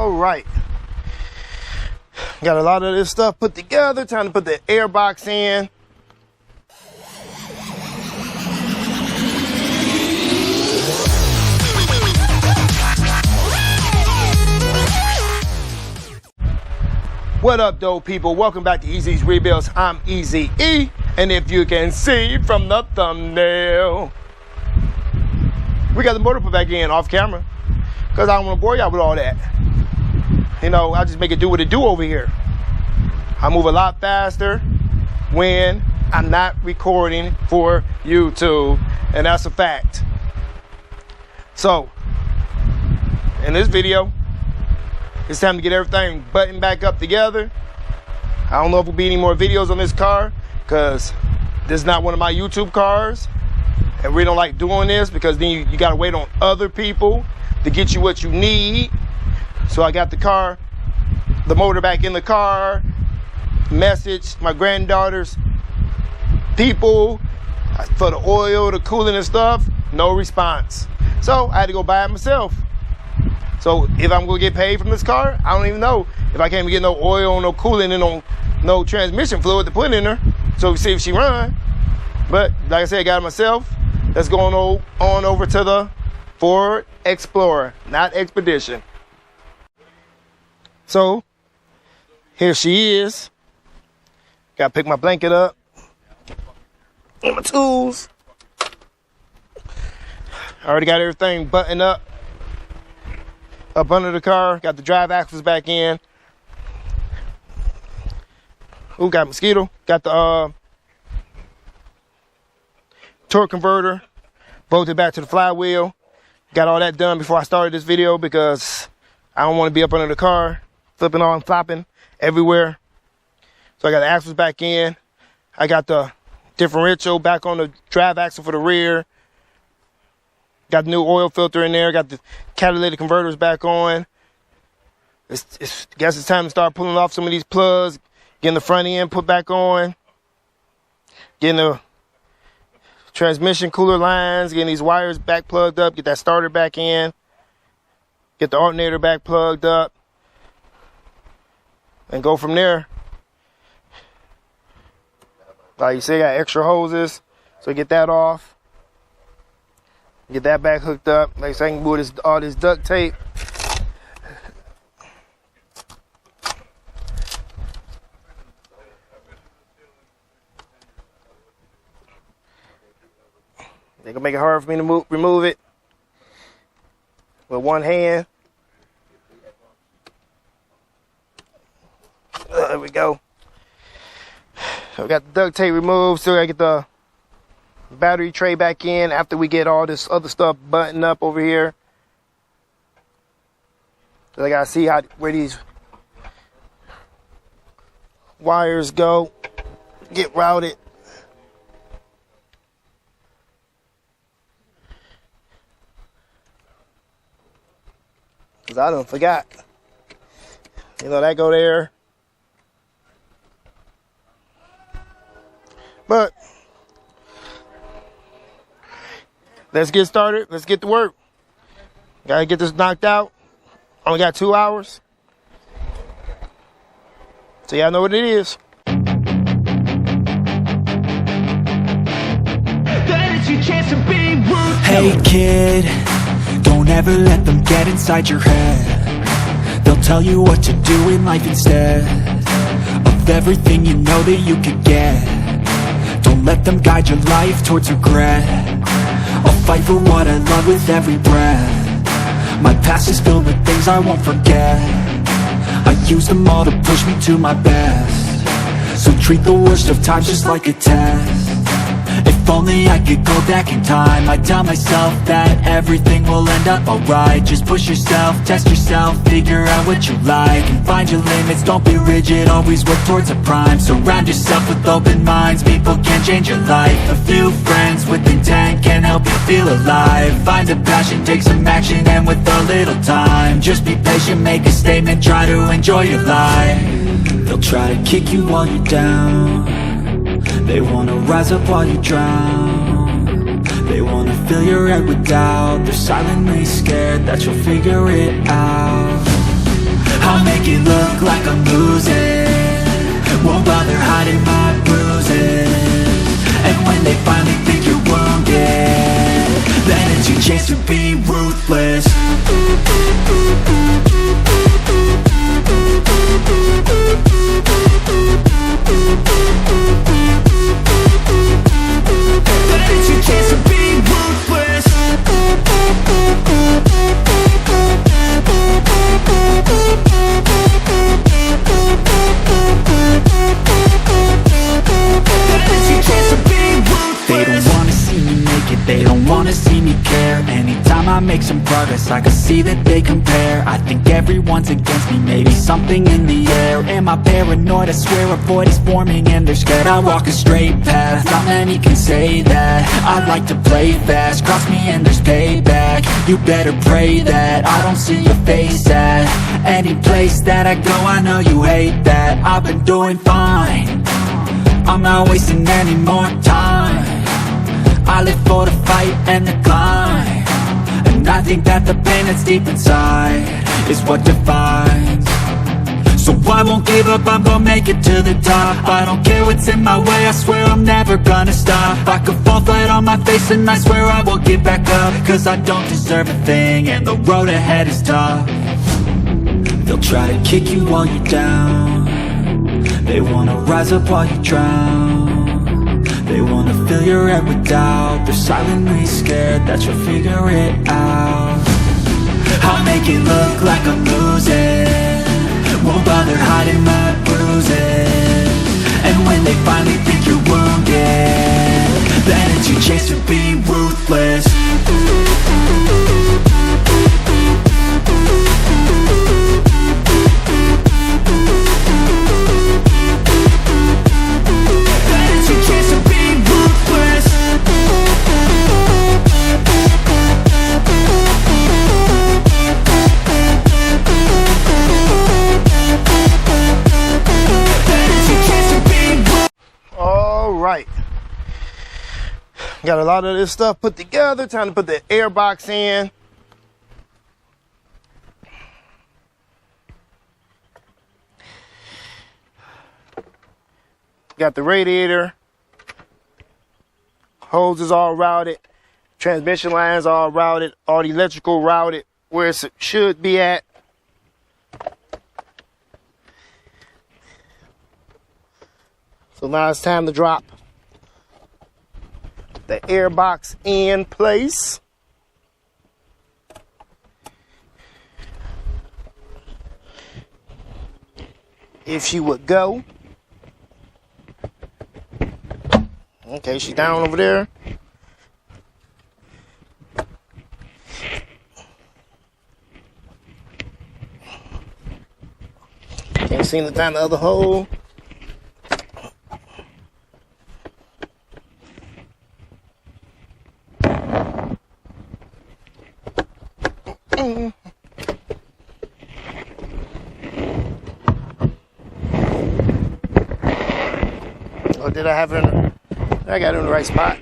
All right. Got a lot of this stuff put together. Time to put the air box in. What up, though, people? Welcome back to Easy's Rebuilds. I'm Easy E, and if you can see from the thumbnail, we got the motor put back in off camera because I don't want to bore y'all with all that. You know, I just make it do what it do over here. I move a lot faster when I'm not recording for YouTube, and that's a fact. So, in this video, it's time to get everything buttoned back up together. I don't know if there'll be any more videos on this car because this is not one of my YouTube cars. And we don't like doing this because then you got to wait on other people to get you what you need. So I got the motor back in the car, message my granddaughter's people for the oil, the cooling and stuff, no response. So I had to go buy it myself. So if I'm gonna get paid from this car, I don't even know if I can't even get no oil, no cooling, and no transmission fluid to put in her. So we see if she run. But like I said, I got it myself. Let's go on over to the Ford Explorer, not Expedition. So here she is. Gotta pick my blanket up and my tools. I already got everything buttoned up under the car. Got the drive axles back in. Ooh, got mosquito. Got the torque converter bolted back to the flywheel. Got all that done before I started this video because I don't want to be up under the car flipping on, flopping everywhere. So I got the axles back in. I got the differential back on the drive axle for the rear. Got the new oil filter in there. Got the catalytic converters back on. I guess it's time to start pulling off some of these plugs. Getting the front end put back on. Getting the transmission cooler lines. Getting these wires back plugged up. Get that starter back in. Get the alternator back plugged up. And go from there. Like you see, I got extra hoses. So get that off. Get that back hooked up. Like so I can move all this duct tape. They can make it hard for me to remove it with one hand. There we go. So we got the duct tape removed. Still gotta get the battery tray back in after we get all this other stuff buttoned up over here. So I gotta see where these wires go, get routed. Cause I done forgot. You know, that go there. But let's get started. Let's get to work. Gotta get this knocked out. Only got 2 hours. So y'all know what it is. Hey kid, don't ever let them get inside your head. They'll tell you what to do in life instead of everything you know that you could get. Don't let them guide your life towards regret. I'll fight for what I love with every breath. My past is filled with things I won't forget. I use them all to push me to my best. So treat the worst of times just like a test. If only I could go back in time, I'd tell myself that everything will end up alright. Just push yourself, test yourself, figure out what you like, and find your limits, don't be rigid, always work towards a prime. Surround yourself with open minds, people can change your life. A few friends with intent can help you feel alive. Find a passion, take some action, and with a little time, just be patient, make a statement, try to enjoy your life. They'll try to kick you while you're down. They wanna rise up while you drown. They wanna fill your head with doubt. They're silently scared that you'll figure it out. make some progress, I can see that they compare. I think everyone's against me, maybe something in the air. Am I paranoid? I swear a void is forming and they're scared. I walk a straight path, not many can say that. I like to play fast, cross me and there's payback. You better pray that I don't see your face at any place that I go. I know you hate that. I've been doing fine, I'm not wasting any more time. I live for the fight and the climb, and I think that the pain that's deep inside is what defines. So I won't give up, I'm gonna make it to the top. I don't care what's in my way, I swear I'm never gonna stop. I could fall flat on my face and I swear I will get back up, cause I don't deserve a thing and the road ahead is tough. They'll try to kick you while you're down, they wanna rise up while you drown. They wanna fill your head with doubt, they're silently scared that you'll figure it out. I'll make it look like I'm losing, won't bother hiding my bruises. And when they finally think you're wounded, then it's your chance to be ruthless. Got a lot of this stuff put together. Time to put the air box in. Got the radiator. Hoses all routed. Transmission lines all routed. All the electrical routed where it should be at. So now it's time to drop the air box in place. If she would go. Okay, she's down over there. Can't seem to find the other hole. Or did I have it in I got it in the right spot.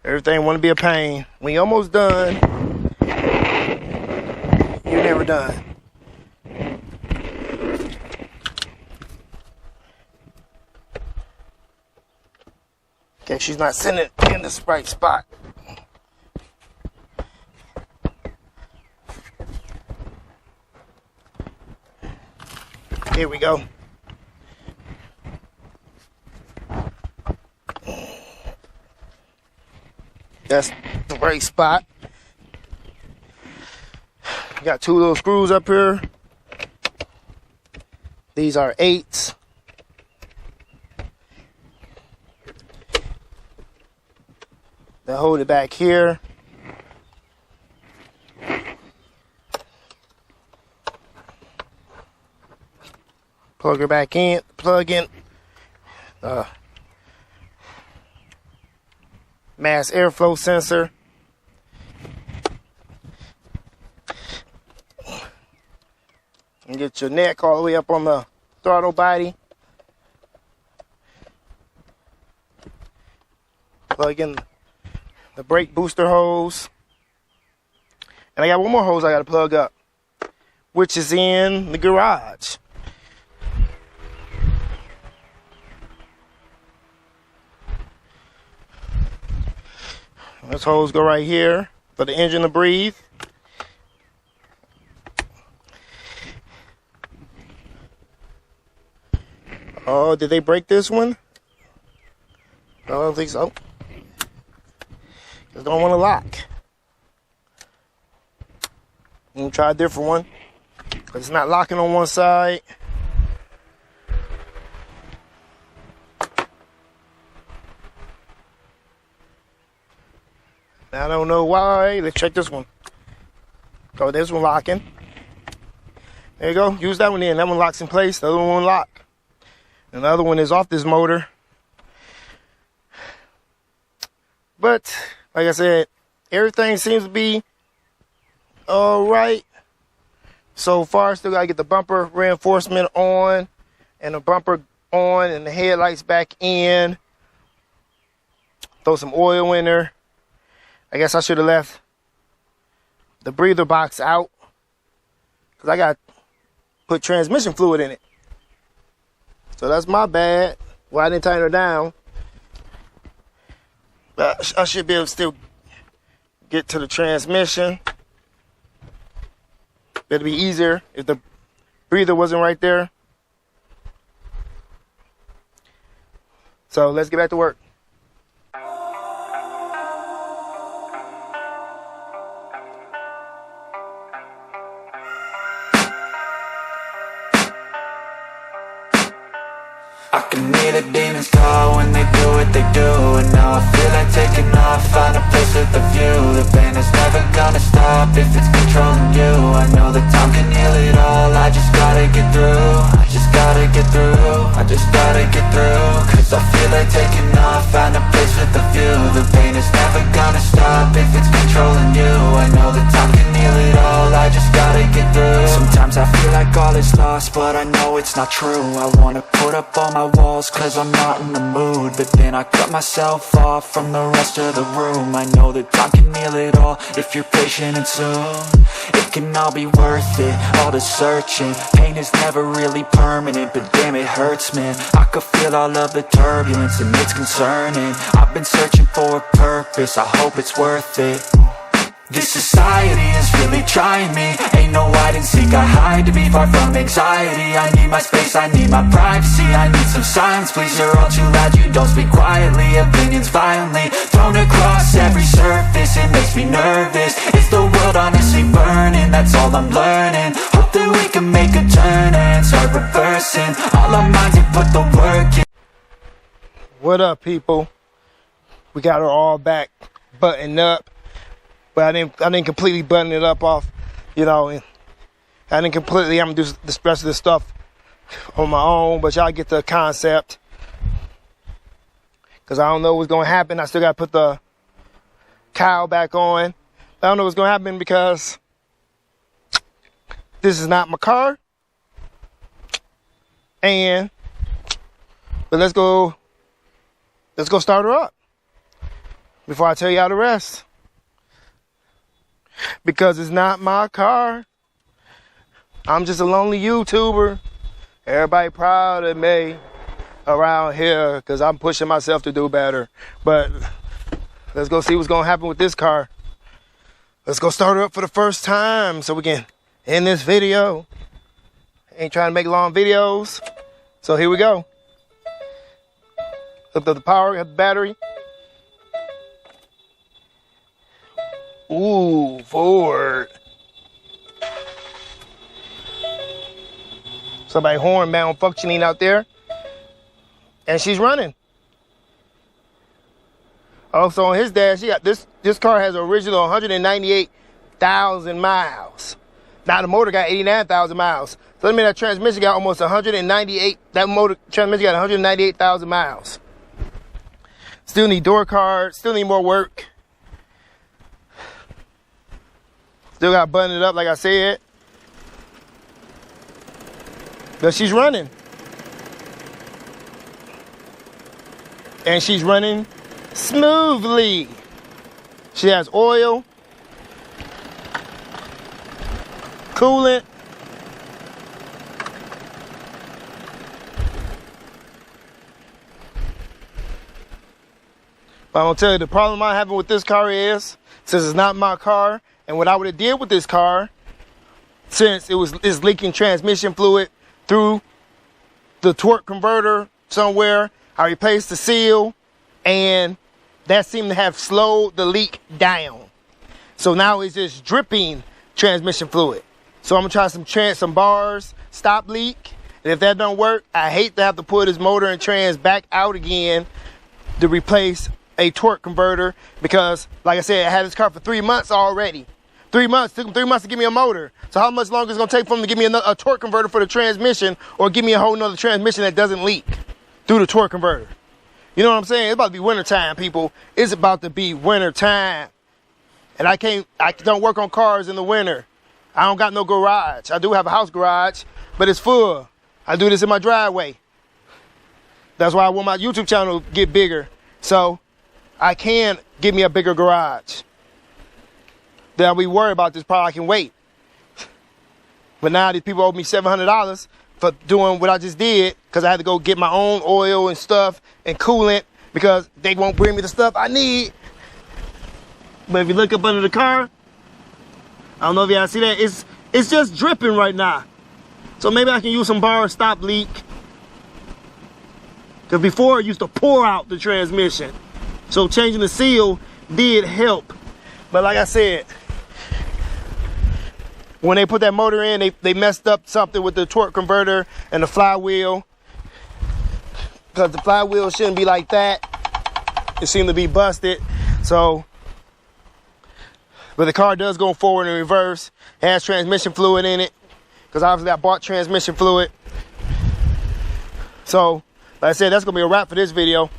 Everything want to be a pain. When you're almost done, you're never done. Okay, she's not sitting in the right spot. Here we go. That's the right spot. Got two little screws up here. These are 8s. They hold it back here. Plug her back in. Plug in mass airflow sensor. And get your neck all the way up on the throttle body. Plug in the brake booster hose. And I got one more hose I got to plug up, which is in the garage. This hose go right here for the engine to breathe. Oh, did they break this one? I don't think so. Just don't want to lock. I'm gonna try a different one. But it's not locking on one side. I don't know why. Let's check this one. Oh, this one locking. There you go. Use that one in. That one locks in place. The other one won't lock. And the other one is off this motor. But, like I said, everything seems to be all right. So far, still got to get the bumper reinforcement on. And the bumper on and the headlights back in. Throw some oil in there. I guess I should have left the breather box out. Because I got to put transmission fluid in it. So that's my bad. Well, I didn't tighten her down. But I should be able to still get to the transmission. It'd be easier if the breather wasn't right there. So let's get back to work. I can hear the demons call when they do what they do. And now I feel like taking off, find a place with a view. The pain is never gonna stop if it's controlling you. I know that time can heal it all, I just gotta get through. I just gotta get through, I just gotta get through. Cause I feel like taking off, find a place with a view. The pain is never gonna stop if it's controlling you. I know that time can heal it all, I just gotta get through. Sometimes I feel like all is lost, but I know it's not true. I wanna put up all my walls cause I'm not in the mood. But then I cut myself off from the rest of the room. I know that time can heal it all if you're patient and soon. It can all be worth it, all the searching. Pain is never really permanent, but damn it hurts, man. I could feel all of the turbulence and it's concerning. I've been searching for a purpose, I hope it's worth it. This society is really trying me. Ain't no hide and seek, I hide to be far from anxiety. I need my space, I need my privacy. I need some silence, please, you're all too loud. You don't speak quietly, opinions violently thrown across every surface. It makes me nervous, is the world honestly burning? That's all I'm learning. Hope that we can make a turn and start reversing all our minds and put the work in. What up, people? We got her all back, buttoned up. But I didn't completely button it up off, you know. And I didn't completely. I'm gonna do the rest of this stuff on my own, but y'all get the concept. Cause I don't know what's gonna happen. I still gotta put the cowl back on. I don't know what's gonna happen because this is not my car. But let's go start her up before I tell y'all the rest. Because it's not my car. I'm just a lonely YouTuber. Everybody proud of me around here because I'm pushing myself to do better. But let's go see what's going to happen with this car. Let's go start her up for the first time so we can end this video. Ain't trying to make long videos. So here we go. Hooked up the power, got the battery. Ooh, forward. Somebody horn malfunctioning out there. And she's running. Also on his dash, this car has original 198,000 miles. Now the motor got 89,000 miles. So that means that transmission got almost 198. That motor transmission got 198,000 miles. Still need door cards. Still need more work. Still got to button it up, like I said. But she's running. And she's running smoothly. She has oil, coolant, but I'm going to tell you the problem I'm having with this car is, since it's not my car, and what I would have did with this car, since it's leaking transmission fluid through the torque converter somewhere, I replaced the seal, and that seemed to have slowed the leak down. So now it's just dripping transmission fluid. So I'm gonna try some bars, stop leak. And if that don't work, I hate to have to pull this motor and trans back out again to replace a torque converter because, like I said, I had this car for 3 months already. 3 months. Took them 3 months to give me a motor. So how much longer is it going to take for them to give me a torque converter for the transmission, or give me a whole nother transmission that doesn't leak through the torque converter? You know what I'm saying? It's about to be winter time, people. It's about to be winter time. And I don't work on cars in the winter. I don't got no garage. I do have a house garage, but it's full. I do this in my driveway. That's why I want my YouTube channel to get bigger, so I can get me a bigger garage. Then I'll be worried about this product. I can wait. But now these people owe me $700 for doing what I just did, because I had to go get my own oil and stuff and coolant because they won't bring me the stuff I need. But if you look up under the car, I don't know if y'all see that, it's just dripping right now. So maybe I can use some bar stop leak. Because before it used to pour out the transmission. So changing the seal did help. But like I said, when they put that motor in, they messed up something with the torque converter and the flywheel. Because the flywheel shouldn't be like that. It seemed to be busted. So, but the car does go forward and reverse. It has transmission fluid in it, because obviously I bought transmission fluid. So, like I said, that's going to be a wrap for this video.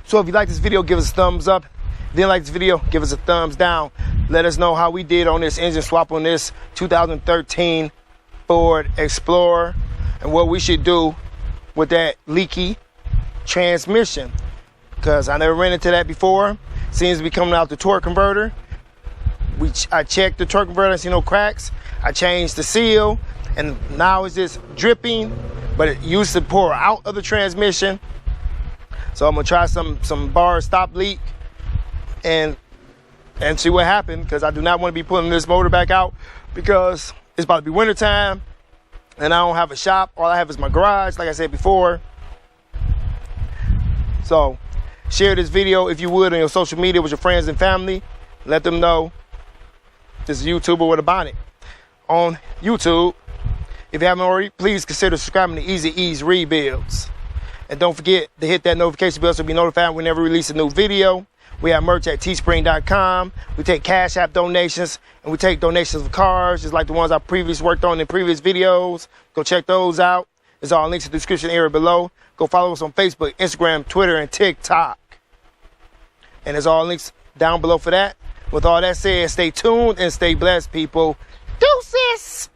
So if you like this video, give us a thumbs up. If you didn't like this video, give us a thumbs down. Let us know how we did on this engine swap on this 2013 Ford Explorer, and what we should do with that leaky transmission. Because I never ran into that before. Seems to be coming out the torque converter. I checked the torque converter, I see no cracks. I changed the seal, and now it's just dripping, but it used to pour out of the transmission. So I'm gonna try some bar stop leak and see what happened, because I do not want to be pulling this motor back out, because it's about to be winter time and I don't have a shop. All I have is my garage, like I said before. So share this video if you would on your social media with your friends and family. Let them know this is a YouTuber with a bonnet on YouTube. If you haven't already, please consider subscribing to Easy E's Rebuilds. And don't forget to hit that notification bell so you'll be notified whenever we release a new video. We have merch at teespring.com. We take Cash App donations, and we take donations of cars, just like the ones I previously worked on in previous videos. Go check those out. There's all links in the description area below. Go follow us on Facebook, Instagram, Twitter, and TikTok. And there's all links down below for that. With all that said, stay tuned and stay blessed, people. Deuces!